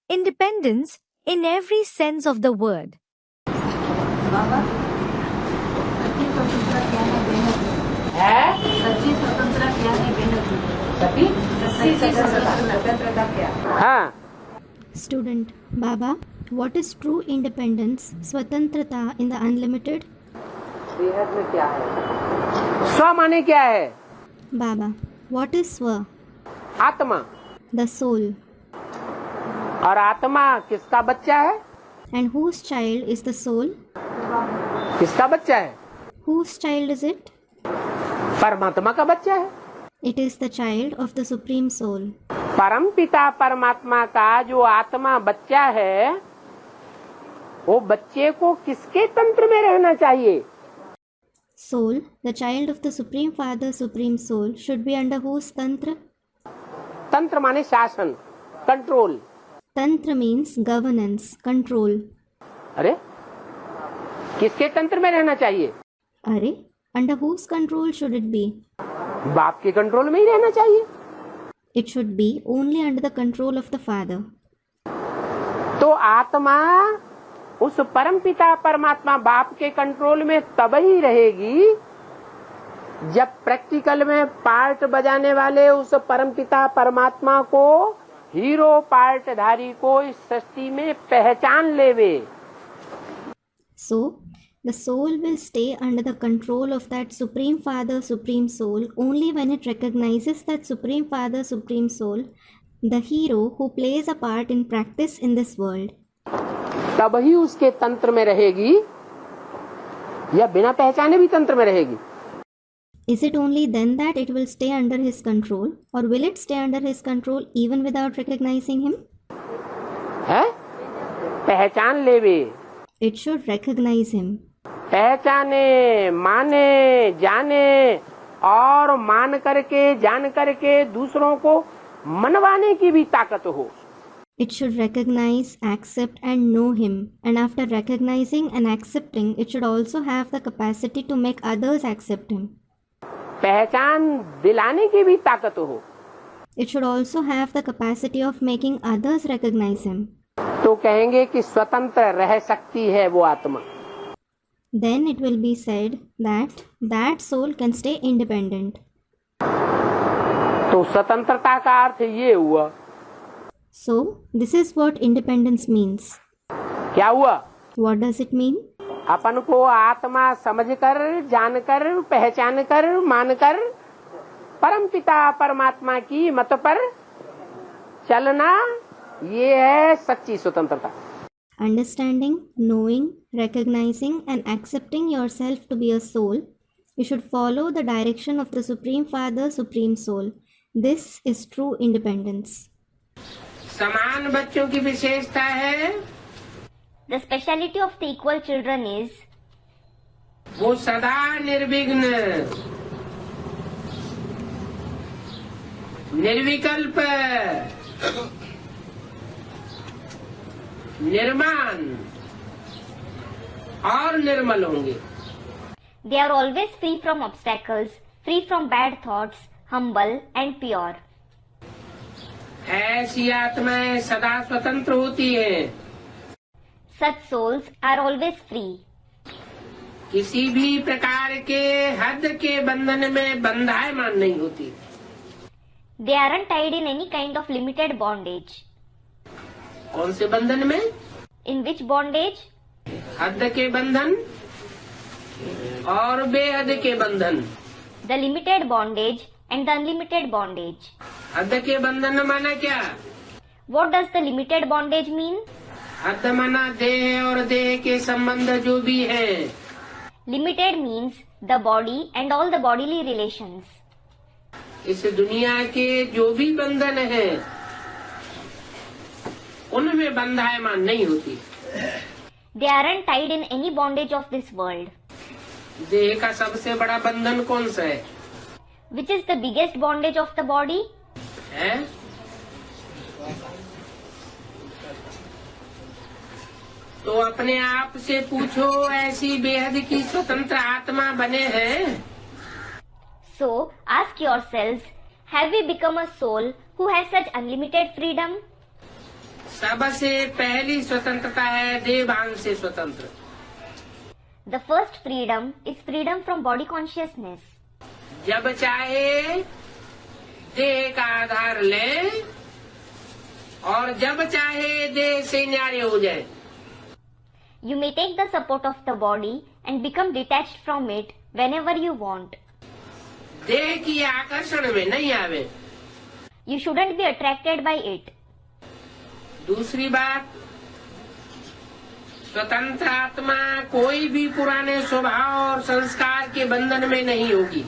independence in every sense of the word. बाबा सच्ची स्वतंत्रता क्या है बेहद है? सच्ची स्वतंत्रता क्या है बेहद सच्ची स्वतंत्रता क्या? हाँ Student, Baba, what is true independence, Swatantrata in the unlimited? बेहद में क्या है? स्व माने क्या है? Baba, what is Swa? आत्मा। The soul. और आत्मा किसका बच्चा है? And whose child is the soul? किसका बच्चा है? Whose child is it? परमात्मा का बच्चा है। It is the child of the Supreme Soul. परम पिता परमात्मा का जो आत्मा बच्चा है, वो बच्चे को किसके तंत्र में रहना चाहिए? Soul, the child of the Supreme Father, Supreme Soul, should be under whose tantra? तंत्र माने शासन, control. Tantra means governance, control. अरे किसके तंत्र में रहना चाहिए? Are, under whose control should it be? बाप के कंट्रोल में ही रहना चाहिए। It should be only under the control of the Father. तो आत्मा उस परम पिता परमात्मा बाप के कंट्रोल में तब ही रहेगी जब प्रैक्टिकल में पार्ट बजाने वाले उस परम पिता परमात्मा को, हीरो पार्टधारी को इस सृष्टि में पहचान लेवे। So, the soul will stay under the control of that Supreme Father, Supreme Soul, only when it recognizes that Supreme Father, Supreme Soul, the hero who plays a part in practice in this world. तब ही उसके तंत्र में रहेगी या बिना पहचाने भी तंत्र में रहेगी? Is it only then that it will stay under his control, or will it stay under his control even without recognizing him? है? पहचान लेवे। It should recognize him. पहचाने, माने, जाने और मान करके, जान करके दूसरों को मनवाने की भी ताकत हो। It should recognize, accept and know him, and after recognizing and accepting, it should also have the capacity to make others accept him. पहचान दिलाने की भी ताकत हो। It should also have the capacity of making others recognize him. तो कहेंगे कि स्वतंत्र रह सकती है वो आत्मा। Then it will be said that that soul can stay independent. तो स्वतंत्रता का अर्थ ये हुआ। So, this is what independence means. क्या हुआ? What does it mean? अपन को आत्मा समझकर, जानकर, पहचानकर, मानकर परम पिता परमात्मा की मत पर चलना, ये है सच्ची स्वतंत्रता। Understanding, knowing, recognizing and accepting yourself to be a soul, you should follow the direction of the Supreme Father, Supreme Soul. This is true independence. समान बच्चों की विशेषता है, The speciality of the equal children is वो सदा निर्विघ्न, निर्विकल्प, निर्माण और निर्मल होंगे। they are always free from obstacles, free from bad thoughts, humble and pure. ऐसी आत्माएं सदा स्वतंत्र होती हैं, Such souls are always free. किसी भी प्रकार के हद के बंधन में बंधायमान नहीं होती। They aren't tied in any kind of limited bondage. कौन से बंधन में? In which bondage? हद के बंधन और बेहद के बंधन। The limited bondage and the unlimited bondage. हद के बंधन माना क्या? What does the limited bondage mean? हद माना देह और देह के संबंध जो भी है। Limited means the body and all the bodily relations. इस दुनिया के जो भी बंधन है उनमें बंधायमान नहीं होती। They aren't tied in any bondage of this world. देह का सबसे बड़ा बंधन कौन सा है? Which is the biggest bondage of the body? है? तो अपने आप से पूछो, ऐसी बेहद की स्वतंत्र आत्मा बने हैं? So, ask yourselves, have we become a soul who has such unlimited freedom? सबसे पहली स्वतंत्रता है देहभान से स्वतंत्र। The first freedom is freedom from body consciousness. जब चाहे देह का आधार ले और जब चाहे देह से न्यारे हो जाए। You may take the support of the body and become detached from it whenever you want. देह की आकर्षण में नहीं आवे। You shouldn't be attracted by it. दूसरी बात, स्वतंत्र आत्मा कोई भी पुराने स्वभाव और संस्कार के बंधन में नहीं होगी।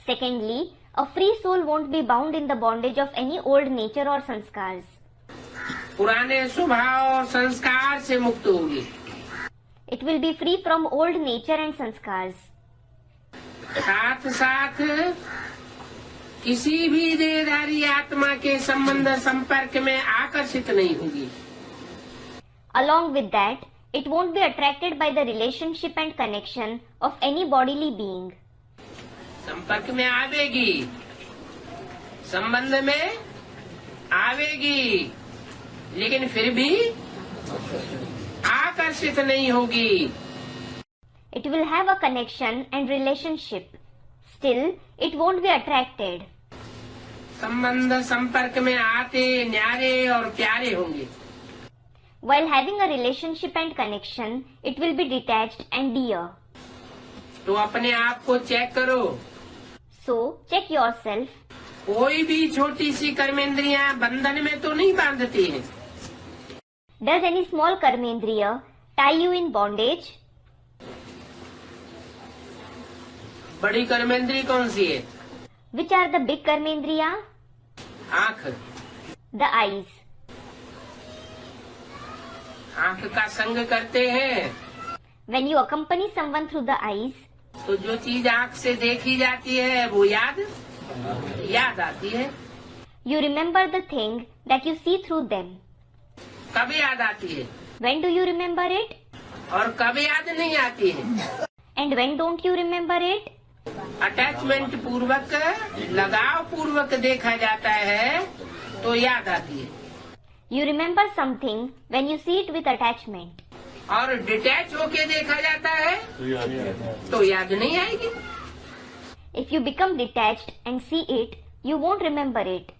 Secondly, a free soul won't be bound in the bondage of any old nature or sanskars. पुराने स्वभाव और संस्कार से मुक्त होगी। It will be free from old nature and sanskars. साथ साथ किसी भी देहधारी आत्मा के संबंध संपर्क में आकर्षित नहीं होगी। Along with that, it won't be attracted by the relationship and connection of any bodily being. संपर्क में आवेगी, संबंध में आवेगी, लेकिन फिर भी आकर्षित नहीं होगी। It will have a connection and relationship. Still, it won't be attracted. संबंध संपर्क में आते न्यारे और प्यारे होंगे। While having a relationship and connection, it will be detached and dear. तो अपने आप को चेक करो। So, check yourself. कोई भी छोटी सी कर्मेंद्रियां बंधन में तो नहीं बांधती हैं। Does any small karmendriya tie you in bondage? बड़ी कर्मेंद्री कौन सी है? Which are the big karmendriya? आंख। The eyes. आंख का संग करते हैं When you accompany someone through the eyes, तो जो चीज आंख से देखी जाती है वो याद आती है। you remember the thing that you see through them. कब याद आती है When do you remember it? और कब याद नहीं आती है? And when don't you remember it? Attachment पूर्वक, लगाव पूर्वक देखा जाता है तो याद आती है, You remember something when you see it with attachment. और डिटैच होके देखा जाता है तो याद नहीं आएगी। If you become detached and see it, you won't remember it.